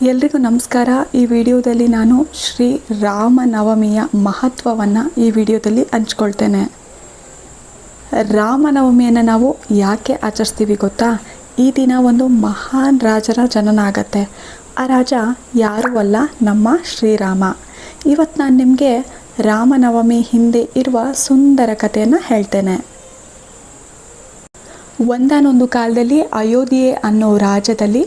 ಎಲ್ರಿಗೂ ನಮಸ್ಕಾರ. ಈ ವಿಡಿಯೋದಲ್ಲಿ ನಾನು ಶ್ರೀ ರಾಮನವಮಿಯ ಮಹತ್ವವನ್ನು ಈ ವಿಡಿಯೋದಲ್ಲಿ ಹಂಚ್ಕೊಳ್ತೇನೆ. ರಾಮನವಮಿಯನ್ನು ನಾವು ಯಾಕೆ ಆಚರಿಸ್ತೀವಿ ಗೊತ್ತಾ? ಈ ದಿನ ಒಂದು ಮಹಾನ್ ರಾಜರ ಜನನ ಆಗತ್ತೆ. ಆ ರಾಜ ಯಾರೂ ಅಲ್ಲ, ನಮ್ಮ ಶ್ರೀರಾಮ. ಇವತ್ತು ನಾನು ನಿಮಗೆ ರಾಮನವಮಿ ಹಿಂದೆ ಇರುವ ಸುಂದರ ಕಥೆಯನ್ನು ಹೇಳ್ತೇನೆ. ಒಂದಾನೊಂದು ಕಾಲದಲ್ಲಿ ಅಯೋಧ್ಯೆ ಅನ್ನೋ ರಾಜ್ಯದಲ್ಲಿ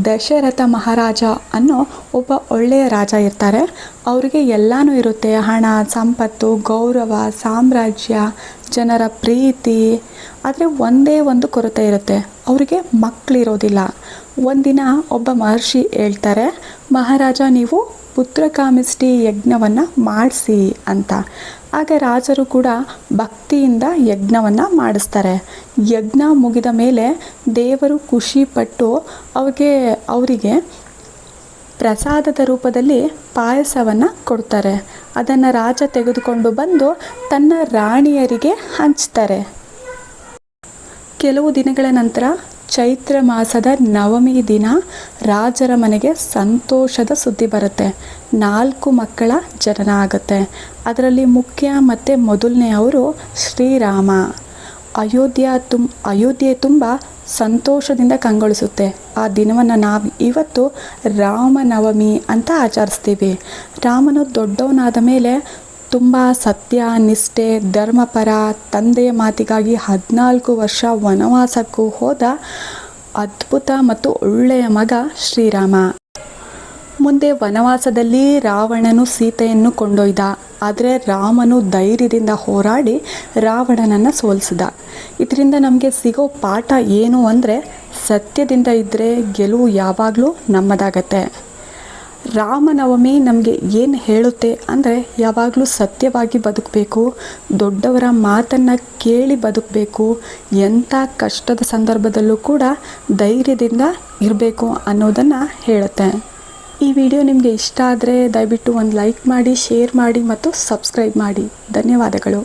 ದಶರಥ ಮಹಾರಾಜ ಅನ್ನೋ ಒಬ್ಬ ಒಳ್ಳೆಯ ರಾಜ ಇರ್ತಾರೆ. ಅವರಿಗೆ ಎಲ್ಲನೂ ಇರುತ್ತೆ: ಹಣ, ಸಂಪತ್ತು, ಗೌರವ, ಸಾಮ್ರಾಜ್ಯ, ಜನರ ಪ್ರೀತಿ. ಆದರೆ ಒಂದೇ ಒಂದು ಕೊರತೆ ಇರುತ್ತೆ: ಅವರಿಗೆ ಮಕ್ಕಳಿರೋದಿಲ್ಲ. ಒಂದಿನ ಒಬ್ಬ ಮಹರ್ಷಿ ಹೇಳ್ತಾರೆ, ಮಹಾರಾಜ ನೀವು ಪುತ್ರಕಾಮಿಷ್ಟಿ ಯಜ್ಞವನ್ನು ಮಾಡಿಸಿ ಅಂತ. ಆಗ ರಾಜರು ಕೂಡ ಭಕ್ತಿಯಿಂದ ಯಜ್ಞವನ್ನು ಮಾಡಿಸ್ತಾರೆ. ಯಜ್ಞ ಮುಗಿದ ಮೇಲೆ ದೇವರು ಖುಷಿಪಟ್ಟು ಅವರಿಗೆ ಪ್ರಸಾದದ ರೂಪದಲ್ಲಿ ಪಾಯಸವನ್ನು ಕೊಡ್ತಾರೆ. ಅದನ್ನು ರಾಜ ತೆಗೆದುಕೊಂಡು ಬಂದು ತನ್ನ ರಾಣಿಯರಿಗೆ ಹಂಚ್ತಾರೆ. ಕೆಲವು ದಿನಗಳ ನಂತರ ಚೈತ್ರ ಮಾಸದ ನವಮಿ ದಿನ ರಾಜರ ಮನೆಗೆ ಸಂತೋಷದ ಸುದ್ದಿ ಬರುತ್ತೆ. 4 ಮಕ್ಕಳ ಜನನ ಆಗುತ್ತೆ. ಅದರಲ್ಲಿ ಮುಖ್ಯ ಮತ್ತು ಮೊದಲನೆಯವರು ಶ್ರೀರಾಮ. ಅಯೋಧ್ಯೆ ತುಂಬ ಸಂತೋಷದಿಂದ ಕಂಗೊಳಿಸುತ್ತೆ. ಆ ದಿನವನ್ನು ನಾವು ಇವತ್ತು ರಾಮನವಮಿ ಅಂತ ಆಚರಿಸ್ತೀವಿ. ರಾಮನು ದೊಡ್ಡವನಾದ ಮೇಲೆ ತುಂಬ ಸತ್ಯ, ನಿಷ್ಠೆ, ಧರ್ಮಪರ, ತಂದೆಯ ಮಾತಿಗಾಗಿ 14 ವರ್ಷ ವನವಾಸಕ್ಕೂ ಹೋದ ಅದ್ಭುತ ಮತ್ತು ಒಳ್ಳೆಯ ಮಗ ಶ್ರೀರಾಮ. ಮುಂದೆ ವನವಾಸದಲ್ಲಿ ರಾವಣನು ಸೀತೆಯನ್ನು ಕೊಂಡೊಯ್ದ. ಆದರೆ ರಾಮನು ಧೈರ್ಯದಿಂದ ಹೋರಾಡಿ ರಾವಣನನ್ನು ಸೋಲಿಸಿದ. ಇದರಿಂದ ನಮಗೆ ಸಿಗೋ ಪಾಠ ಏನು ಅಂದರೆ, ಸತ್ಯದಿಂದ ಇದ್ದರೆ ಗೆಲುವು ಯಾವಾಗಲೂ ನಮ್ಮದಾಗತ್ತೆ. ರಾಮನವಮಿ ನಮಗೆ ಏನು ಹೇಳುತ್ತೆ ಅಂದರೆ, ಯಾವಾಗಲೂ ಸತ್ಯವಾಗಿ ಬದುಕಬೇಕು, ದೊಡ್ಡವರ ಮಾತನ್ನು ಕೇಳಿ ಬದುಕಬೇಕು, ಎಂಥ ಕಷ್ಟದ ಸಂದರ್ಭದಲ್ಲೂ ಕೂಡ ಧೈರ್ಯದಿಂದ ಇರಬೇಕು ಅನ್ನೋದನ್ನು ಹೇಳುತ್ತೆ. ಈ ವಿಡಿಯೋ ನಿಮಗೆ ಇಷ್ಟ ಆದರೆ ದಯವಿಟ್ಟು ಒಂದು ಲೈಕ್ ಮಾಡಿ, ಶೇರ್ ಮಾಡಿ ಮತ್ತು ಸಬ್ಸ್ಕ್ರೈಬ್ ಮಾಡಿ. ಧನ್ಯವಾದಗಳು.